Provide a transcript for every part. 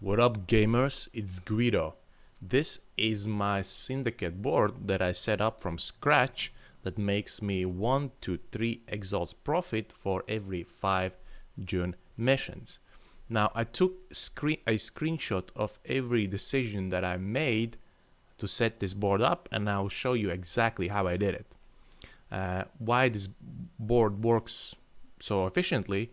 What up gamers, it's Guido. This is my Syndicate board that I set up from scratch that makes me 1 to 3 exalts profit for every 5 June missions. Now I took a screenshot of every decision that I made to set this board up, and I'll show you exactly how I did it. Why this board works so efficiently.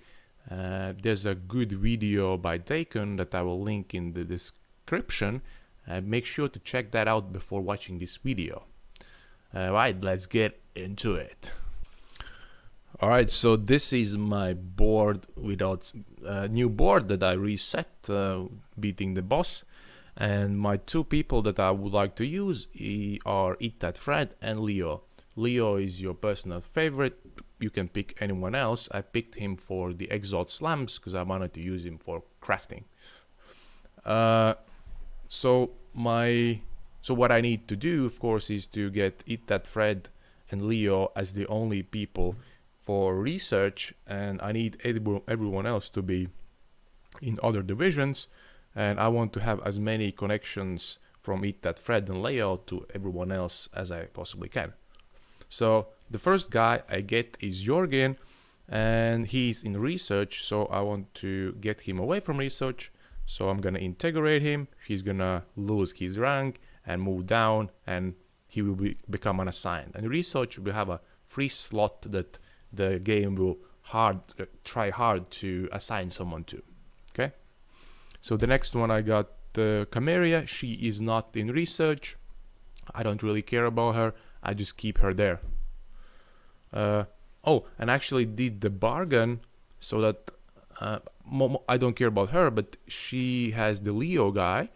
There's a good video by Daikon that I will link in the description. Make sure to check that out before watching this video. Alright, let's get into it. Alright, so this is my board without new board that I reset, beating the boss. And my two people that I would like to use are Eat That Fred and Leo. Leo is your personal favorite. You can pick anyone else. I picked him for the Exalt Slams because I wanted to use him for crafting. So what I need to do, of course, is to get Eat That Fred and Leo as the only people for research, and I need everyone else to be in other divisions, and I want to have as many connections from Eat That Fred and Leo to everyone else as I possibly can. So the first guy I get is Jorgen, and he's in research, so I want to get him away from research. So I'm gonna integrate him. He's gonna lose his rank and move down, and he will become unassigned. And research will have a free slot that the game will try hard to assign someone to. Okay. So the next one I got Cameria. She is not in research. I don't really care about her. I just keep her there. Oh, and actually did the bargain so that I don't care about her, but she has the Leo guy.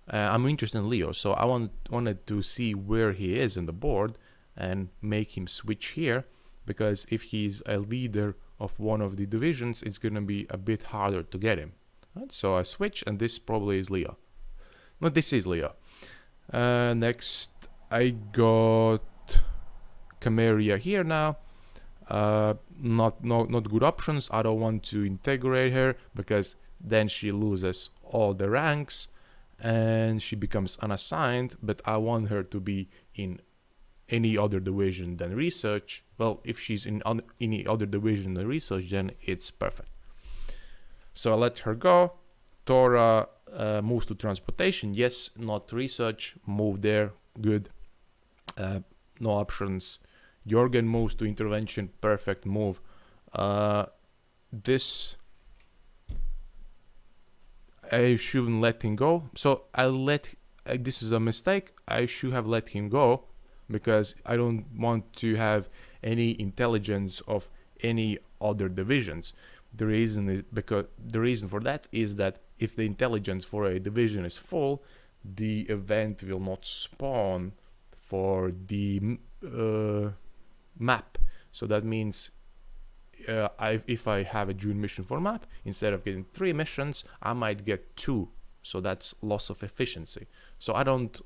I'm interested in Leo, so I wanted to see where he is in the board and make him switch here, because if he's a leader of one of the divisions, it's gonna be a bit harder to get him. Right? So I switch, and this probably is Leo. No, this is Leo. Next, I got Cameria here now. Not good options. I don't want to integrate her because then she loses all the ranks and she becomes unassigned, but I want her to be in any other division than research. Well, if she's in any other division than research, then it's perfect. So I let her go. Tora moves to transportation. Yes, not research. Move there. Good. No options. Jorgen moves to intervention. Perfect move. This I shouldn't let him go. So this is a mistake. I should have let him go because I don't want to have any intelligence of any other divisions. The reason for that is that if the intelligence for a division is full, the event will not spawn for the map. So that means if I have a June mission for map, instead of getting 3 missions, I might get 2. So that's loss of efficiency. So I don't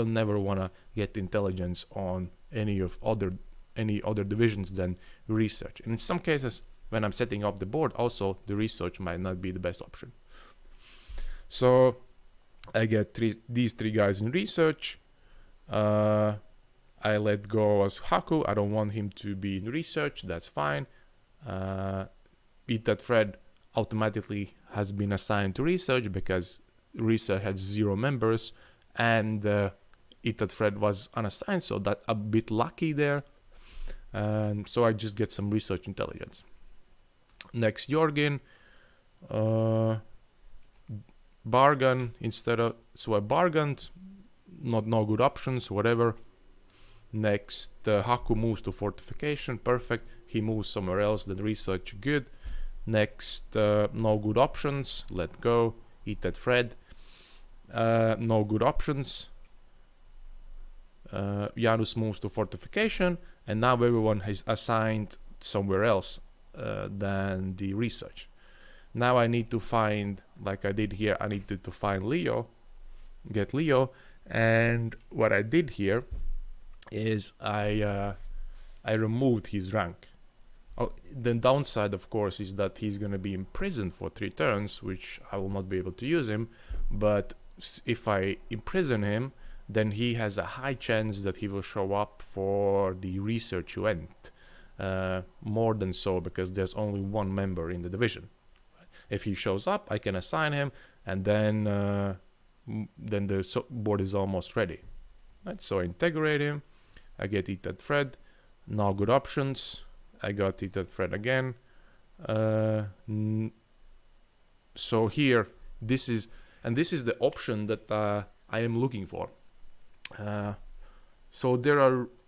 never want to get intelligence on any other divisions than research. And in some cases, when I'm setting up the board, also the research might not be the best option. So I get these 3 guys in research. I let go as Haku. I don't want him to be in research. That's fine. Eat That Fred automatically has been assigned to research because research had 0 members, and Eat That Fred was unassigned, so that a bit lucky there. And so I just get some research intelligence. Next, Jorgen. Bargain instead of, so I bargained. No good options, whatever. Next, Haku moves to fortification. Perfect. He moves somewhere else than research. Good. Next, no good options. Let go. Eat That Fred. No good options. Janus moves to fortification, and now everyone is assigned somewhere else than the research. Now I need to find, like I did here, I needed to find Leo, get Leo, and what I did here is I removed his rank. Oh, the downside, of course, is that he's going to be imprisoned for 3 turns, which I will not be able to use him. But if I imprison him, then he has a high chance that he will show up for the research event. More than so, because there's only 1 member in the division. If he shows up, I can assign him, and then the board is almost ready. Right? So I integrate him, I get eat that thread. Now good options. I got it at thread again. So here, this is the option that I am looking for. So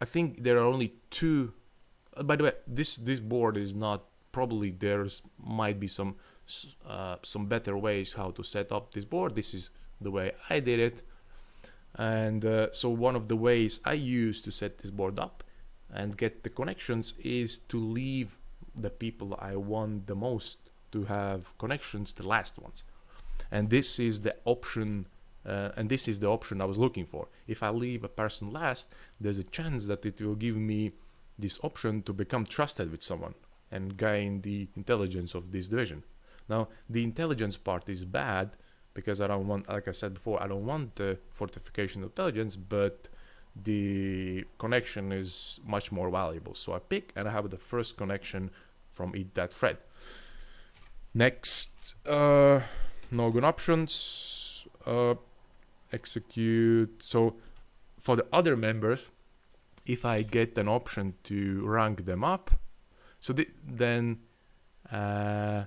I think there are only 2. By the way, this board is not, probably might be some better ways how to set up this board. This is the way I did it. And so one of the ways I use to set this board up and get the connections is to leave the people I want the most to have connections, the last ones. And this is the option, I was looking for. If I leave a person last, there's a chance that it will give me this option to become trusted with someone and gain the intelligence of this division. Now, the intelligence part is bad because I don't want, like I said before, I don't want the fortification intelligence, but the connection is much more valuable. So I pick, and I have the first connection from eat that thread. Next, no good options, execute. So for the other members, if I get an option to rank them up, so then I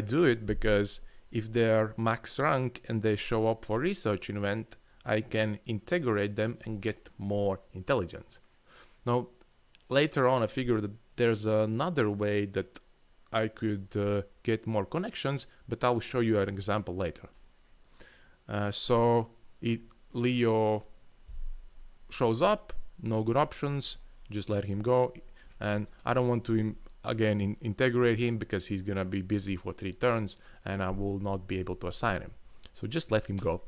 do it, because if they're max rank and they show up for research event, I can integrate them and get more intelligence. Now, later on, I figured that there's another way that I could get more connections, but I'll show you an example later. So Leo shows up, no good options, just let him go. And I don't want to again integrate him because he's gonna be busy for 3 turns and I will not be able to assign him. So just let him go.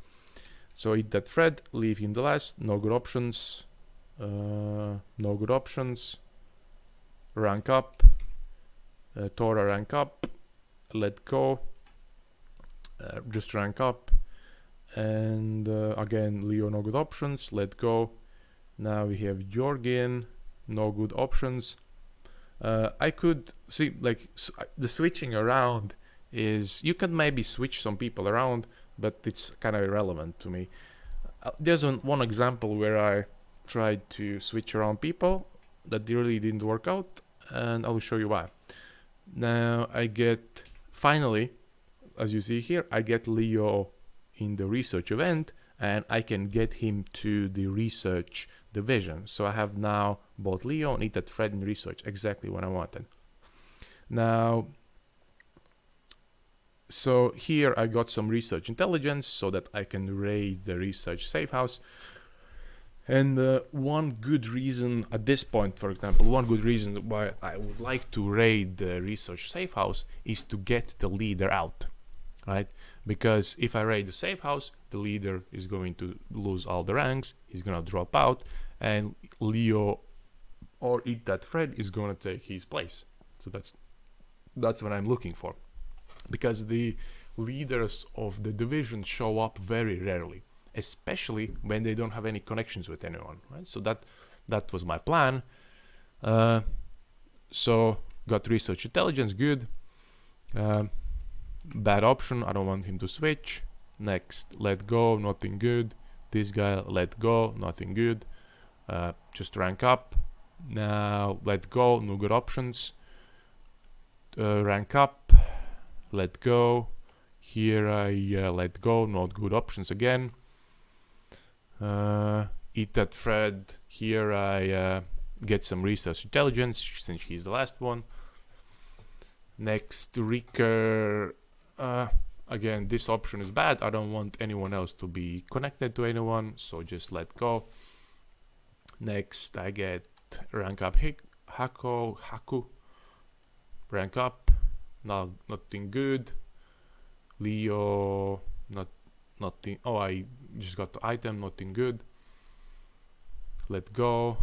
So eat that thread, leave him the last, no good options, rank up, Tora rank up, let go, just rank up, and again Leo no good options, let go. Now we have Jorgen, no good options. I could see, like, the switching around is, you can maybe switch some people around, but it's kind of irrelevant to me. There's one example where I tried to switch around people that really didn't work out, and I will show you why. Now I get, finally, as you see here, I get Leo in the research event, and I can get him to the research division. So I have now both Leo and eat that thread in research, exactly what I wanted. Now, so here I got some research intelligence so that I can raid the research safe house. And one good reason at this point, for example, one good reason why I would like to raid the research safe house is to get the leader out, right? Because if I raid the safe house, the leader is going to lose all the ranks, he's gonna drop out, and Leo or eat that thread is gonna take his place. So that's what I'm looking for, because the leaders of the division show up very rarely, especially when they don't have any connections with anyone, right? So that was my plan. So got research intelligence, good. Bad option, I don't want him to switch. Next, let go, nothing good. This guy, let go, nothing good. Just rank up. Now let go, no good options. Rank up, let go. Here I let go, not good options again. Eat that thread. Here I get some research intelligence since he's the last one. Next, recur. Again, this option is bad. I don't want anyone else to be connected to anyone, so just let go. Next, I get rank up Haku. Rank up. Now nothing good. Leo, nothing. Oh, I just got the item, nothing good. Let go.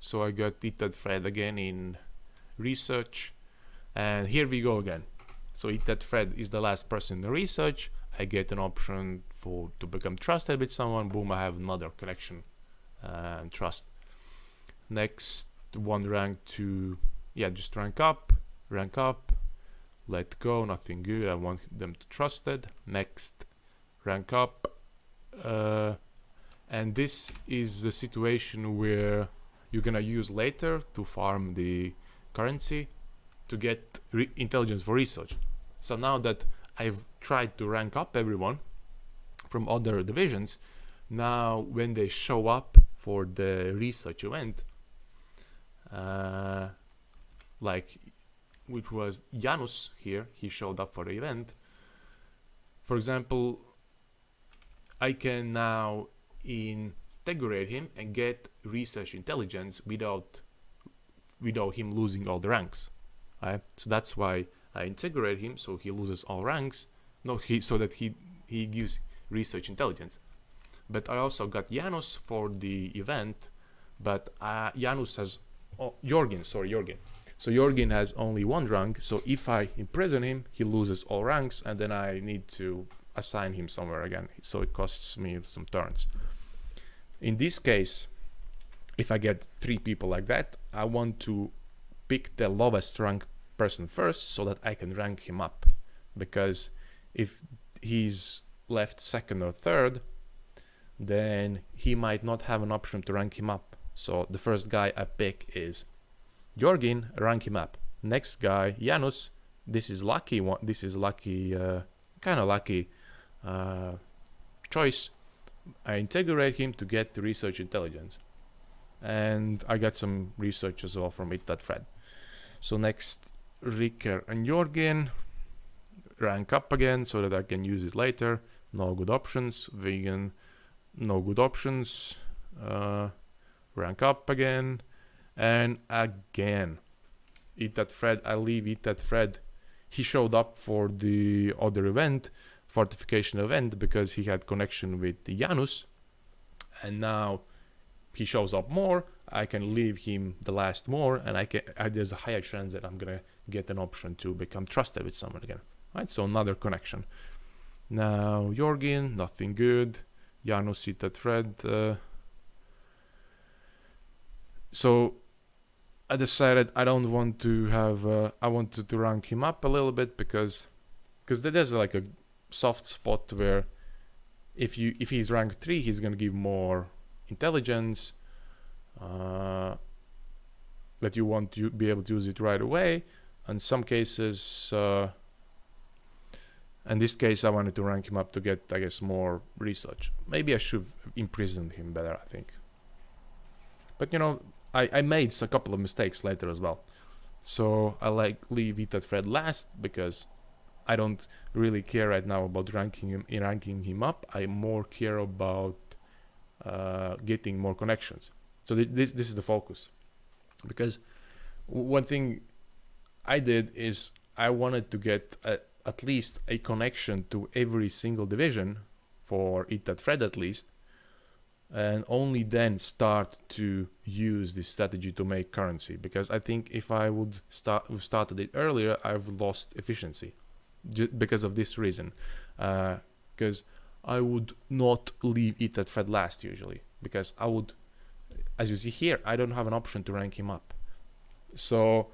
So I got eat that thread again in research, and here we go again. So if that thread is the last person in the research, I get an option to become trusted with someone. Boom, I have another connection and trust. Next one, rank to, just rank up, let go, nothing good. I want them to trusted. Next, rank up. And this is the situation where you're gonna use later to farm the currency to get intelligence for research. So now that I've tried to rank up everyone from other divisions, now when they show up for the research event, like which was Janus here, he showed up for the event. For example, I can now integrate him and get research intelligence without him losing all the ranks. Right? So that's why I integrate him, so he loses all ranks. So that he gives research intelligence. But I also got Janus for the event, but Janus has Jorgen. So Jorgen has only one rank. So if I imprison him, he loses all ranks, and then I need to assign him somewhere again. So it costs me some turns. In this case, if I get 3 people like that, I want to pick the lowest rank person first so that I can rank him up, because if he's left second or third, then he might not have an option to rank him up. So the first guy I pick is Jorgen, rank him up. Next guy, Janus. This is lucky one. This is lucky, kind of lucky choice. I integrate him to get the research intelligence, and I got some research as well from that thread. So next, Ricker and Jorgen, rank up again so that I can use it later. No good options. Vegan, no good options. Rank up again, and again. Eat that thread. I leave eat that thread. He showed up for the other event, fortification event, because he had connection with Janus, and now he shows up more. I can leave him the last more, and there's a higher chance that I'm gonna get an option to become trusted with someone again. Right, so another connection. Now Jorgen, nothing good. Janus eat that thread. So I decided I don't want to have. I wanted to rank him up a little bit because there's like a soft spot where if he's ranked 3, he's gonna give more intelligence. But you want to be able to use it right away. In some cases, in this case, I wanted to rank him up to get, I guess, more research. Maybe I should have imprisoned him better, I think. But I made a couple of mistakes later as well. So I leave it at thread last because I don't really care right now about ranking him up. I more care about getting more connections. So this is the focus. Because one thing I did is I wanted to get at least a connection to every single division for that thread at least, and only then start to use this strategy to make currency. Because I think if I would started it earlier, I've lost efficiency because of this reason. Because I would not leave it at thread last usually, because I would, as you see here, I don't have an option to rank him up. So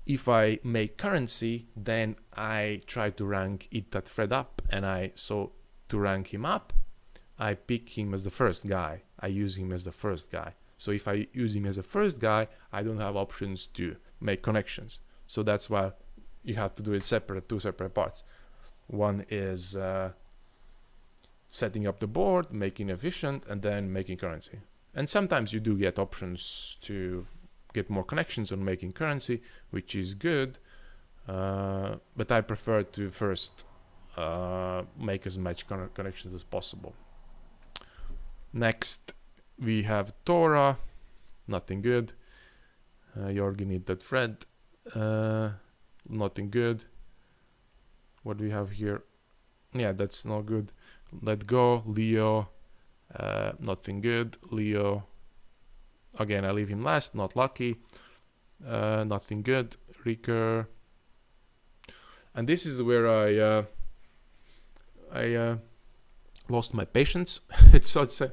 if I make currency, then I try to rank that thread up, and to rank him up, I pick him as the first guy. I use him as the first guy. So if I use him as the first guy, I don't have options to make connections. So that's why you have to do it two separate parts. One is setting up the board, making efficient, and then making currency. And sometimes you do get options to get more connections on making currency, which is good. But I prefer to first make as much connections as possible. Next, we have Torah. Nothing good. Jorgen need that thread. Nothing good. What do we have here? Yeah, that's not good. Let go. Leo. Nothing good. Leo. Again, I leave him last. Not lucky. Nothing good. Recur. And this is where I lost my patience, so to say.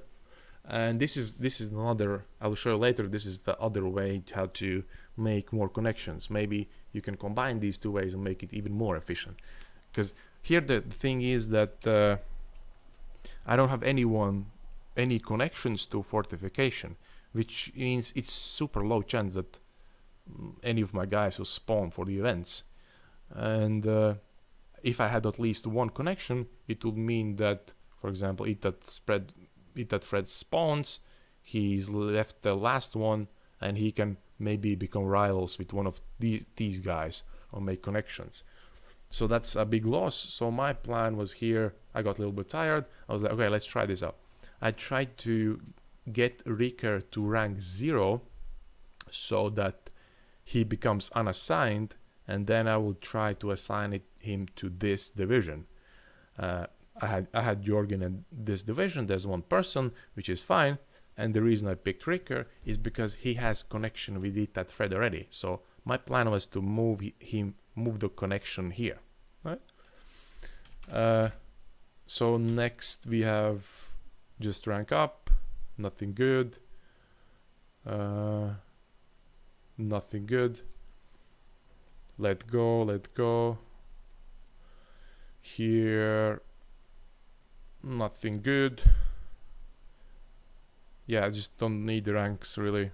And this is another. I will show you later. This is the other way how to make more connections. Maybe you can combine these two ways and make it even more efficient. Because here the thing is that I don't have any connections to fortification, which means it's super low chance that any of my guys will spawn for the events. And if I had at least one connection, it would mean that, for example, Eat That Fred spawns, he's left the last one, and he can maybe become rivals with one of these guys or make connections. So that's a big loss. So my plan was here, I got a little bit tired. I was like, okay, let's try this out. I tried to get Ricker to rank 0 so that he becomes unassigned, and then I will try to assign him to this division. I had Jorgen in this division. There's one person, which is fine. And the reason I picked Ricker is because he has connection with Eat That Fred already. So my plan was to move the connection here, right? So next we have just rank up, nothing good, nothing good. Let go. Here, nothing good. Yeah, I just don't need the ranks really.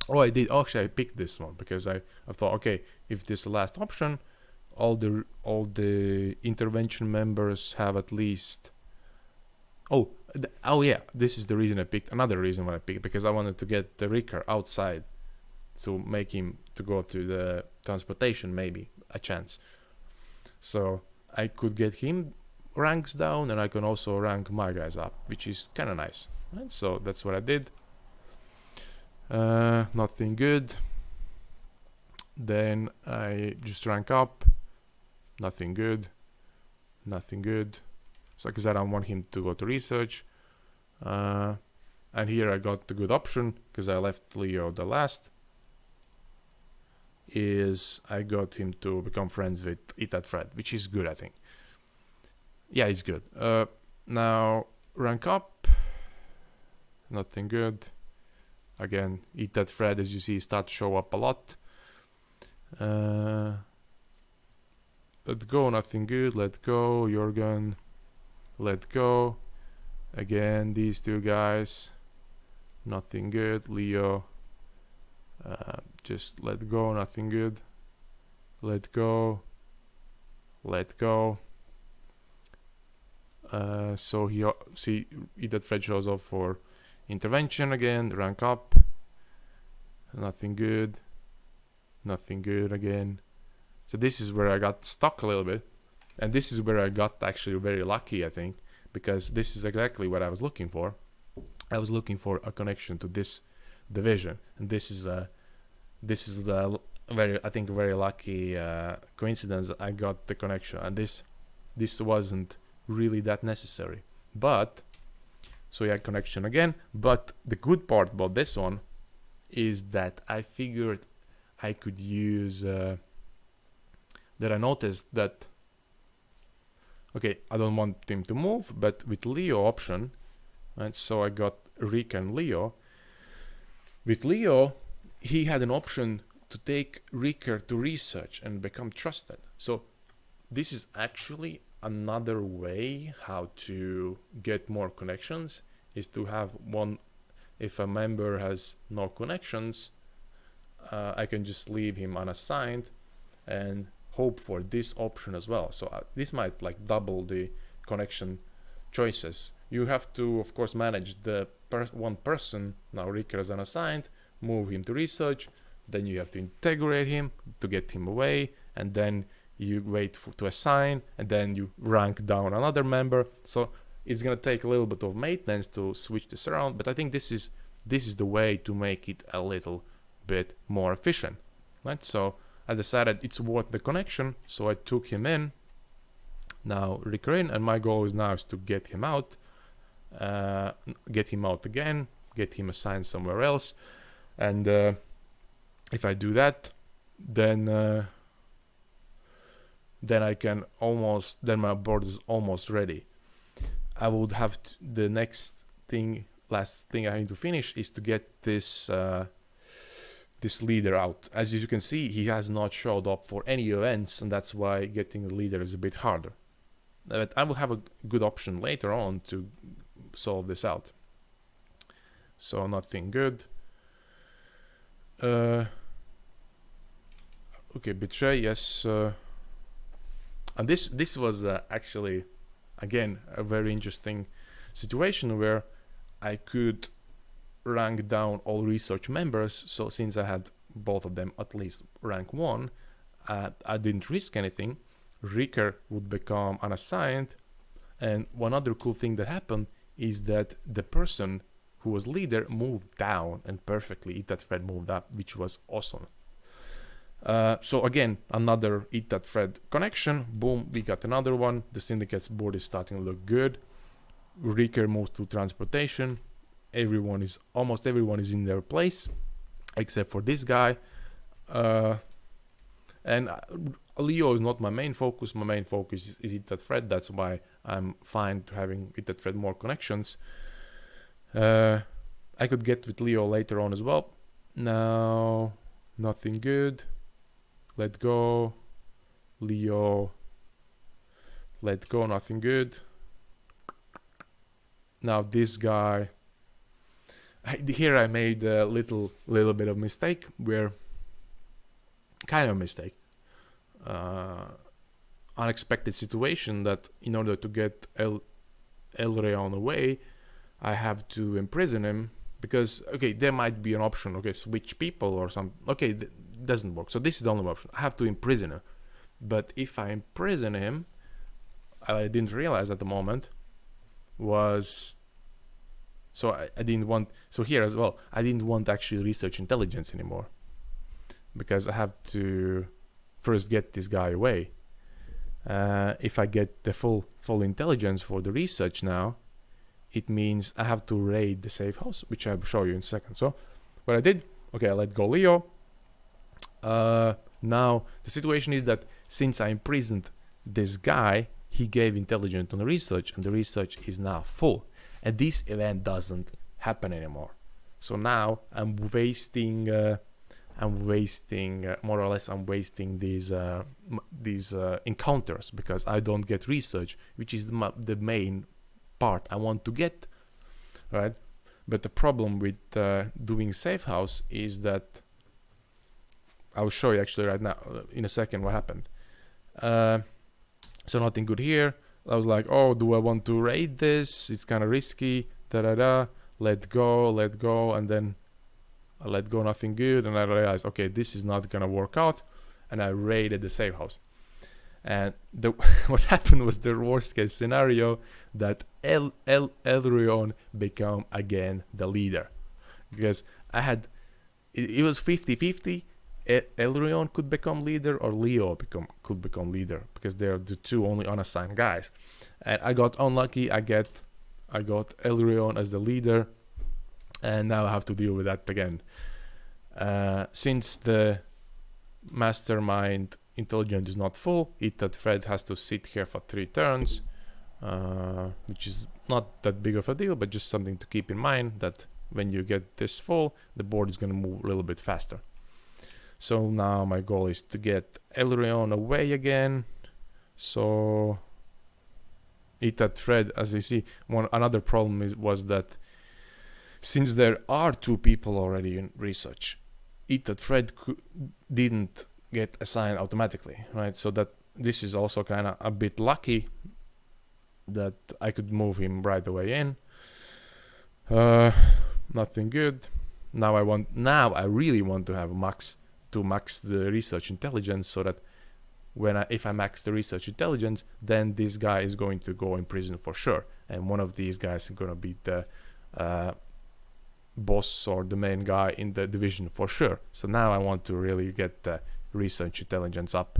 Oh, I did. Actually, I picked this one because I thought, okay, if this is the last option, all the intervention members have at least. Oh yeah, this is the reason I picked. Another reason why I picked, because I wanted to get the Ricker outside to make him to go to the transportation, maybe a chance. So I could get him ranks down, and I can also rank my guys up, which is kind of nice. Right? So that's what I did. Nothing good. Then I just rank up. Nothing good. So because I don't want him to go to research. And here I got the good option, because I left Leo the last, is I got him to become friends with Eat That Fred, which is good, I think. Yeah, it's good. Now rank up. Nothing good. Again, Eat That Fred, as you see, start to show up a lot. Let go, nothing good. Let go, Jorgen. Let go. Again, these two guys. Nothing good. Leo. Just let go, nothing good. Let go. So he see Eat That Fred shows up for intervention again. Rank up. Nothing good again. So this is where I got stuck a little bit, and this is where I got actually very lucky, I think, because this is exactly what I was looking for. I was looking for a connection to this division, and this is the very lucky coincidence that I got the connection, and this wasn't really that necessary. But so yeah, connection again. But the good part about this one is that I figured I could use that I noticed that, okay, I don't want him to move, but with Leo option, right? So I got Rick and Leo. With Leo, he had an option to take Ricker to research and become trusted. So this is actually another way how to get more connections, is to have one. If a member has no connections, I can just leave him unassigned and hope for this option as well. So this might like double the connection choices. You have to, of course, manage the one person. Now Ricker is unassigned, move him to research, then you have to integrate him to get him away, and then you wait to assign, and then you rank down another member. So it's gonna take a little bit of maintenance to switch this around, but I think this is the way to make it a little bit more efficient, right? So I decided it's worth the connection, so I took him in. Now Ricker in, and my goal is to get him out, again, get him assigned somewhere else, and If I do that, then I can almost, then my board is almost ready. I would have to, the next thing, last thing I need to finish is to get this this leader out. As you can see, he has not showed up for any events, and that's why getting the leader is a bit harder. But I will have a good option later on to solve this out. So nothing good. Okay, betray, yes. And this was actually, again, a very interesting situation where I could rank down all research members. So since I had both of them at least rank 1, I didn't risk anything. Ricker would become unassigned, and one other cool thing that happened is that the person who was leader moved down, and perfectly Eat That Thread moved up, which was awesome. So again, another Eat That Thread connection. Boom, we got another one. The Syndicate's board is starting to look good. Ricker moves to transportation. Almost everyone is in their place, except for this guy. And Leo is not my main focus. My main focus is Eat That Thread. That's why I'm fine to having Eat That Thread more connections. I could get with Leo later on as well. Now, nothing good. Let go. Leo. Let go, nothing good. Now this guy. Here I made a little bit of mistake, where kind of mistake. Unexpected situation that in order to get Elreon away, I have to imprison him, because okay, there might be an option, okay, switch people or something. Okay, doesn't work. So this is the only option. I have to imprison him. But if I imprison him, I didn't realize at the moment was, so I didn't want, so here as well, I didn't want actually research intelligence anymore, because I have to first get this guy away. If I get the full intelligence for the research now, it means I have to raid the safe house, which I'll show you in a second. So what I did, okay, I let go Leo. Now the situation is that since I imprisoned this guy, he gave intelligence on the research, and the research is now full, and this event doesn't happen anymore. So now I'm wasting more or less, I'm wasting these encounters, because I don't get research, which is the main part I want to get, right? But the problem with doing safe house is that I'll show you actually right now in a second what happened. So nothing good here. I was like, oh, do I want to raid this? It's kind of risky. Let go, and then I let go, nothing good, and I realized, okay, this is not gonna work out, and I raided the safe house. And what happened was the worst case scenario, that Elrion became again the leader, because I had, it was 50-50. Elrion could become leader, or Leo could become leader, because they're the two only unassigned guys. And I got unlucky. I got Elrion as the leader, and now I have to deal with that again. Since the mastermind intelligence is not full, Eat That Thread has to sit here for 3 turns, which is not that big of a deal, but just something to keep in mind, that when you get this full, the board is going to move a little bit faster. So now my goal is to get Elrion away again. So Eat That Thread, as you see, another problem was that since there are 2 people already in research, Eat That Thread didn't get assigned automatically, right? So that this is also kind of a bit lucky that I could move him right away in. Nothing good. Now I really want to have max the research intelligence, so that if I max the research intelligence, then this guy is going to go in prison for sure, and one of these guys is going to be the boss or the main guy in the division for sure. So now I want to really get the research intelligence up.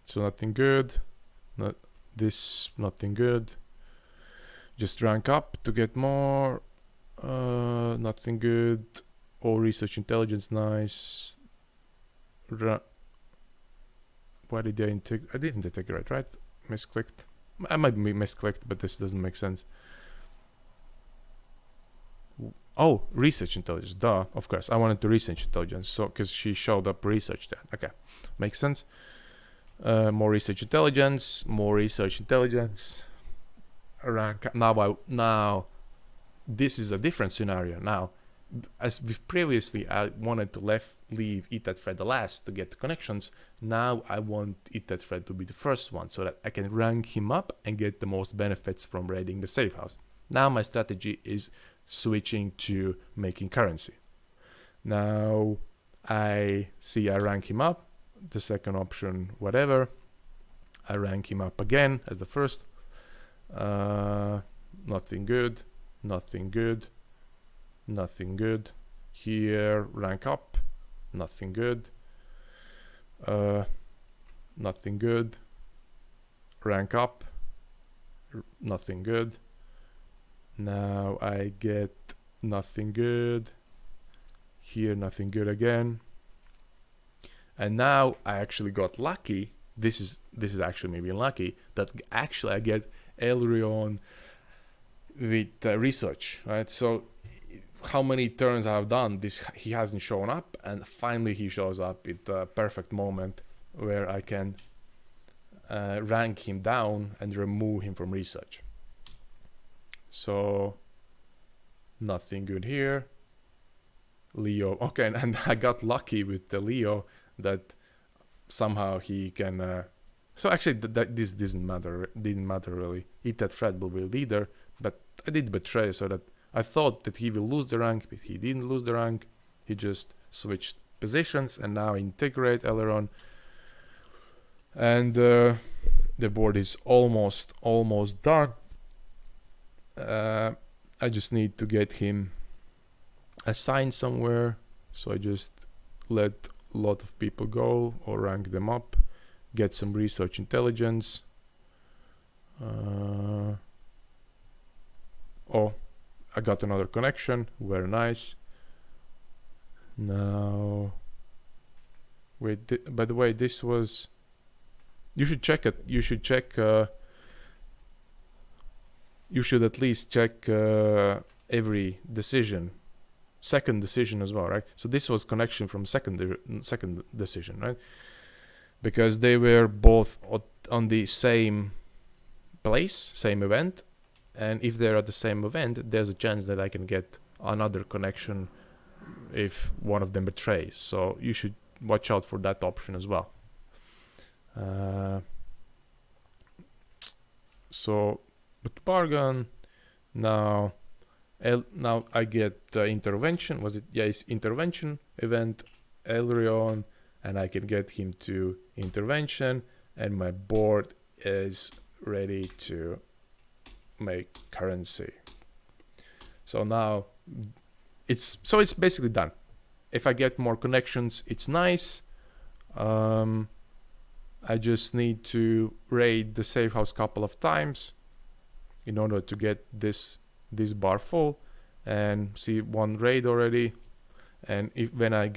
So nothing good. Nothing good. Just rank up to get more. Nothing good. All research intelligence, nice. Why did I integrate? I didn't integrate, right? Misclicked. I might be misclicked, but this doesn't make sense. Oh, research intelligence. Duh, of course. I wanted the research intelligence, so because she showed up research there. Okay, makes sense. More research intelligence. More research intelligence. Rank. Now, this is a different scenario. Now, as with previously, I wanted to leave that thread the last to get the connections. Now I want that thread to be the first one, so that I can rank him up and get the most benefits from raiding the safe house. Now my strategy is switching to making currency. Now I rank him up. The second option, whatever. I rank him up again as the first. Nothing good. Nothing good. Nothing good. Here, rank up. Nothing good. Nothing good. Rank up. Nothing good. Now I get nothing good. Here, nothing good again. And now I actually got lucky. This is actually maybe lucky that actually I get Elrion with research, right? So how many turns I've done this, he hasn't shown up, and finally he shows up at the perfect moment where I can rank him down and remove him from research. So nothing good here. Leo, okay, and I got lucky with the Leo that somehow he can so actually this didn't matter really. That thread will be leader, but I did betray, so that I thought that he will lose the rank, but he didn't lose the rank. He just switched positions, and now integrate Elrond. And the board is almost done. I just need to get him assigned somewhere, so I just let a lot of people go or rank them up, get some research intelligence. Oh, I got another connection, very nice. Now, wait, by the way, this was, you should check it, you should check, you should at least check every decision, second decision as well, right? So this was connection from second decision, right? Because they were both on the same place, same event, and if they're at the same event, there's a chance that I can get another connection if one of them betrays. So you should watch out for that option as well. So, but bargain. Now I get intervention. Was it? Yeah, it's intervention event, Elrion, and I can get him to intervention, and my board is ready to make currency. So now it's basically done. If I get more connections, it's nice. I just need to raid the safe house couple of times in order to get this bar full, and see one raid already. And when I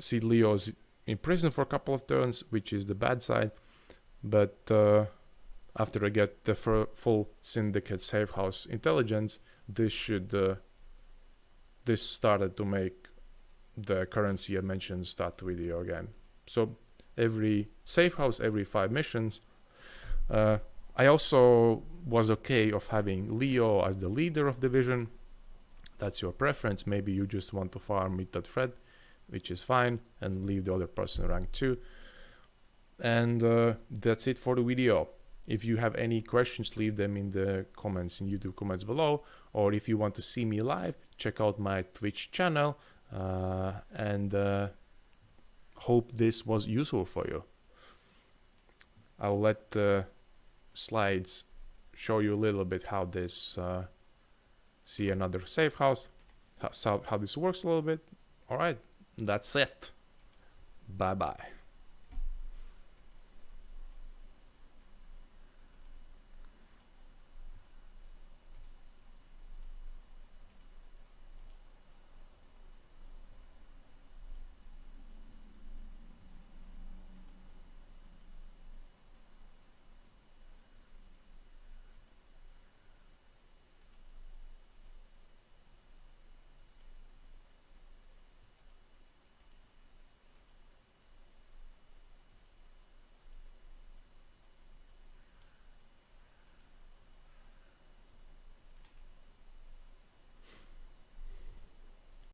see Leo's in prison for a couple of turns, which is the bad side, but after I get the full Syndicate safe house intelligence, this started to make the currency I mentioned start the video again. So every safe house, every 5 missions. I also was okay of having Leo as the leader of division. That's your preference. Maybe you just want to farm with that thread, which is fine, and leave the other person rank 2. And that's it for the video. If you have any questions, leave them in the comments, in YouTube comments below. Or if you want to see me live, check out my Twitch channel. And hope this was useful for you. I'll let the slides show you a little bit how this see another safe house, how this works a little bit. All right, that's it. Bye bye.